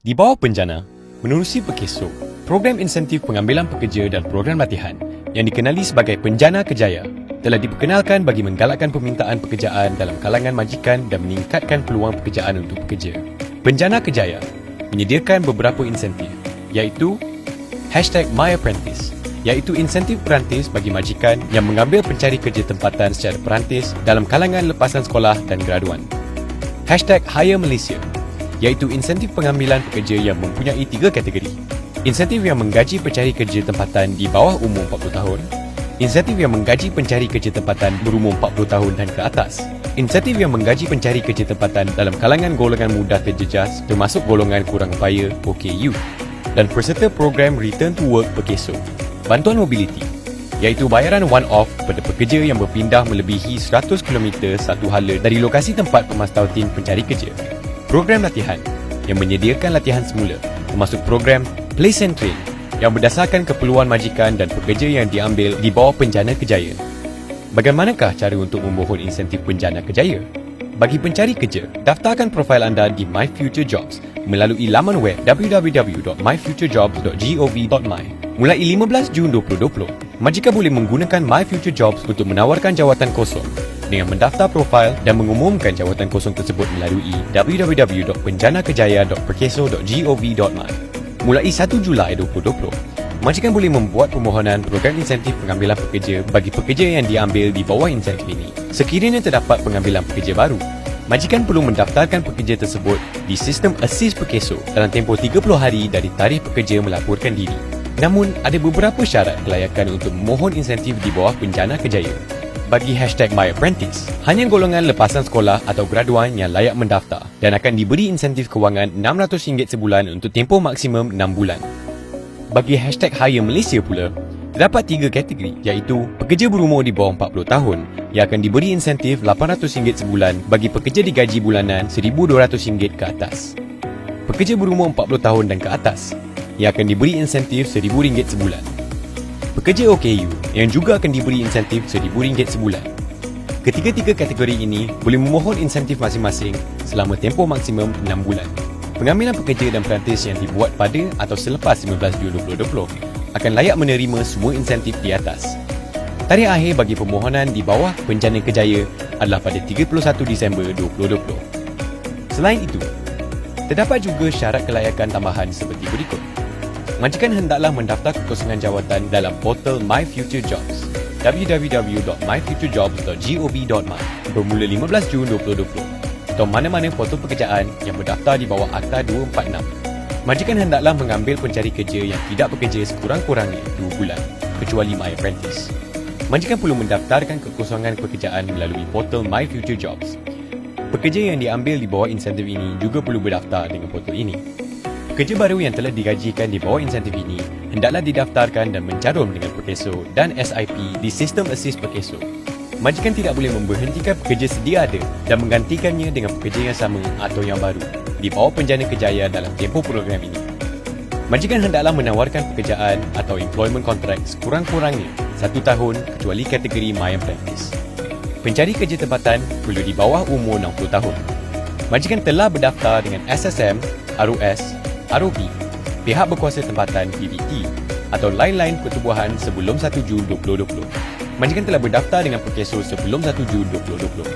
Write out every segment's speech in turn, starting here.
Di bawah Penjana, menerusi Perkeso, program insentif pengambilan pekerja dan program latihan yang dikenali sebagai Penjana Kejaya telah diperkenalkan bagi menggalakkan permintaan pekerjaan dalam kalangan majikan dan meningkatkan peluang pekerjaan untuk pekerja. Penjana Kejaya menyediakan beberapa insentif iaitu #MyApprentice, iaitu insentif perantis bagi majikan yang mengambil pencari kerja tempatan secara perantis dalam kalangan lepasan sekolah dan graduan. #HireMalaysia, iaitu insentif pengambilan pekerja yang mempunyai 3 kategori. Insentif yang menggaji pencari kerja tempatan di bawah umur 40 tahun, insentif yang menggaji pencari kerja tempatan berumur 40 tahun dan ke atas, insentif yang menggaji pencari kerja tempatan dalam kalangan golongan mudah terjejas termasuk golongan kurang upaya OKU, dan peserta program Return to Work Perkeso. Bantuan mobiliti, iaitu bayaran one-off kepada pekerja yang berpindah melebihi 100 km satu hala dari lokasi tempat pemastautin pencari kerja. Program latihan yang menyediakan latihan semula termasuk program Place and Train yang berdasarkan keperluan majikan dan pekerja yang diambil di bawah Penjana Kejaya. Bagaimanakah cara untuk memohon insentif Penjana Kejaya? Bagi pencari kerja, daftarkan profil anda di My Future Jobs melalui laman web www.myfuturejobs.gov.my. Mulai 15 Jun 2020, majikan boleh menggunakan My Future Jobs untuk menawarkan jawatan kosong dengan mendaftar profil dan mengumumkan jawatan kosong tersebut melalui www.penjanakejaya.perkeso.gov.my. Mulai 1 Julai 2020, majikan boleh membuat permohonan program insentif pengambilan pekerja bagi pekerja yang diambil di bawah insentif ini. Sekiranya terdapat pengambilan pekerja baru, majikan perlu mendaftarkan pekerja tersebut di sistem Assist Perkeso dalam tempoh 30 hari dari tarikh pekerja melaporkan diri. Namun, ada beberapa syarat kelayakan untuk memohon insentif di bawah Penjana Kejaya. Bagi #MyApprentice, hanya golongan lepasan sekolah atau graduan yang layak mendaftar dan akan diberi insentif kewangan RM600 sebulan untuk tempoh maksimum 6 bulan. Bagi #HireMalaysia pula, terdapat 3 kategori iaitu pekerja berumur di bawah 40 tahun yang akan diberi insentif RM800 sebulan bagi pekerja digaji bulanan RM1,200 ke atas. Pekerja berumur 40 tahun dan ke atas yang akan diberi insentif RM1,000 sebulan. Pekerja OKU yang juga akan diberi insentif RM1,000 sebulan. Ketiga-tiga kategori ini boleh memohon insentif masing-masing selama tempoh maksimum 6 bulan. Pengambilan pekerja dan perantis yang dibuat pada atau selepas 15 Jun 2020 akan layak menerima semua insentif di atas. Tarikh akhir bagi permohonan di bawah Penjana Kejaya adalah pada 31 Disember 2020. Selain itu, terdapat juga syarat kelayakan tambahan seperti berikut. Majikan hendaklah mendaftar kekosongan jawatan dalam portal My Future Jobs www.myfuturejobs.gov.my bermula 15 Jun 2020 atau mana-mana portal pekerjaan yang berdaftar di bawah Akta 246. Majikan hendaklah mengambil pencari kerja yang tidak bekerja sekurang-kurangnya 2 bulan kecuali MyApprentice. Majikan perlu mendaftarkan kekosongan pekerjaan melalui portal My Future Jobs. Pekerja yang diambil di bawah insentif ini juga perlu berdaftar dengan portal ini. Pekerja baru yang telah digajikan di bawah insentif ini hendaklah didaftarkan dan menjarum dengan Perkeso dan SIP di sistem Assist Perkeso. Majikan tidak boleh memberhentikan pekerja sedia ada dan menggantikannya dengan pekerja yang sama atau yang baru di bawah Penjana Kejaya dalam tempoh program ini. Majikan hendaklah menawarkan pekerjaan atau employment contract sekurang-kurangnya 1 tahun kecuali kategori MyApprentice. Pencari kerja tempatan perlu di bawah umur 60 tahun. Majikan telah berdaftar dengan SSM, ROS, ROB, pihak berkuasa tempatan PBT atau lain-lain pertubuhan sebelum 1 Jun 2020. Majikan telah berdaftar dengan Perkeso sebelum 1 Jun 2020.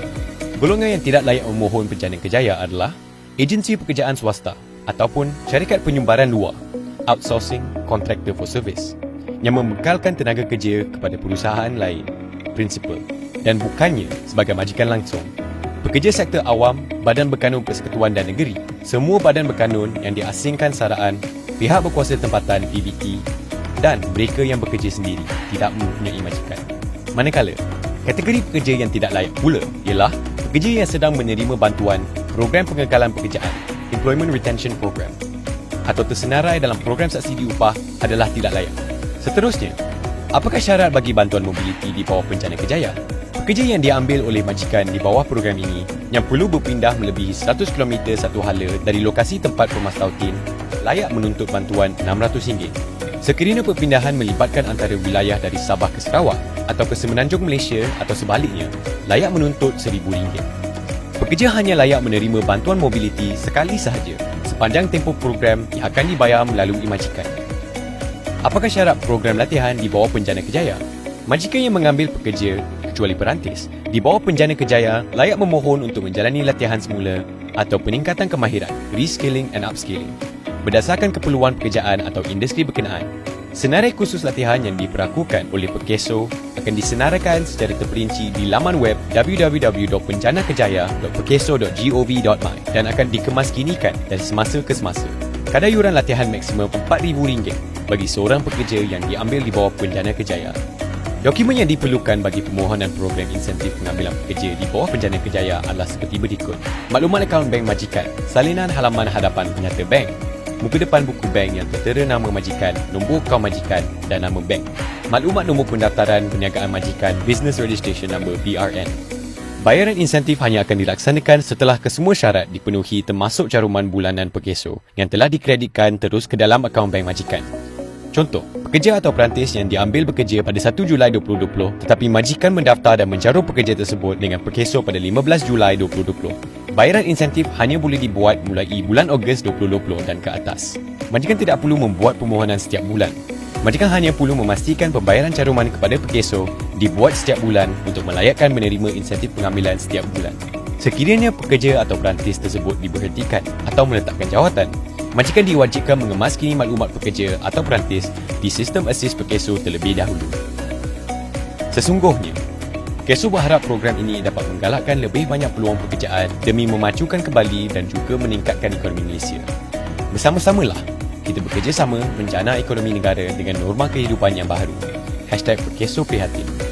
Golongan yang tidak layak memohon Penjana Kejaya adalah agensi pekerjaan swasta ataupun syarikat penyumbaran luar, outsourcing contractor for service, yang membekalkan tenaga kerja kepada perusahaan lain, prinsipal, dan bukannya sebagai majikan langsung. Pekerja sektor awam, Badan Berkanun Persekutuan dan Negeri, semua badan berkanun yang diasingkan saraan, pihak berkuasa tempatan PBT dan mereka yang bekerja sendiri tidak mempunyai majikan. Manakala, kategori pekerja yang tidak layak pula ialah pekerja yang sedang menerima bantuan program pengekalan pekerjaan, Employment Retention Program, atau tersenarai dalam program subsidi upah adalah tidak layak. Seterusnya, apakah syarat bagi bantuan mobiliti di bawah Penjana Kejaya? Pekerja yang diambil oleh majikan di bawah program ini yang perlu berpindah melebihi 100 km satu hala dari lokasi tempat pemastautin layak menuntut bantuan RM600. Sekiranya perpindahan melibatkan antara wilayah dari Sabah ke Sarawak atau ke Semenanjung Malaysia atau sebaliknya, layak menuntut RM1,000. Pekerja hanya layak menerima bantuan mobiliti sekali sahaja sepanjang tempoh program yang akan dibayar melalui majikan. Apakah syarat program latihan di bawah Penjana Kejaya? Majikan yang mengambil pekerja, kecuali perantis, di bawah Penjana Kejaya layak memohon untuk menjalani latihan semula atau peningkatan kemahiran, reskilling and upskilling, berdasarkan keperluan pekerjaan atau industri berkenaan. Senarai khusus latihan yang diperakukan oleh Perkeso akan disenaraikan secara terperinci di laman web www.penjanakejaya.perkeso.gov.my dan akan dikemaskinikan dari semasa ke semasa. Kadar yuran latihan maksimum RM4,000 bagi seorang pekerja yang diambil di bawah Penjana Kejaya. Dokumen yang diperlukan bagi permohonan program insentif pengambilan pekerja di bawah Penjana Kejaya adalah seperti berikut. Maklumat akaun bank majikan, salinan halaman hadapan penyata bank, muka depan buku bank yang tertera nama majikan, nombor akaun majikan dan nama bank. Maklumat nombor pendaftaran perniagaan majikan, Business Registration Number BRN. Bayaran insentif hanya akan dilaksanakan setelah kesemua syarat dipenuhi termasuk caruman bulanan Perkeso yang telah dikreditkan terus ke dalam akaun bank majikan. Contoh, pekerja atau perantis yang diambil bekerja pada 1 Julai 2020 tetapi majikan mendaftar dan mencarum pekerja tersebut dengan Perkeso pada 15 Julai 2020. Bayaran insentif hanya boleh dibuat mulai bulan Ogos 2020 dan ke atas. Majikan tidak perlu membuat permohonan setiap bulan. Majikan hanya perlu memastikan pembayaran caruman kepada Perkeso dibuat setiap bulan untuk melayakkan menerima insentif pengambilan setiap bulan. Sekiranya pekerja atau perantis tersebut diberhentikan atau meletakkan jawatan, majikan diwajibkan mengemaskini maklumat pekerja atau perantis di sistem Assist Perkeso terlebih dahulu. Sesungguhnya, Perkeso berharap program ini dapat menggalakkan lebih banyak peluang pekerjaan demi memajukan kembali dan juga meningkatkan ekonomi Malaysia. Bersama-samalah, kita bekerjasama menjana ekonomi negara dengan norma kehidupan yang baharu. #Perkeso Prihatin.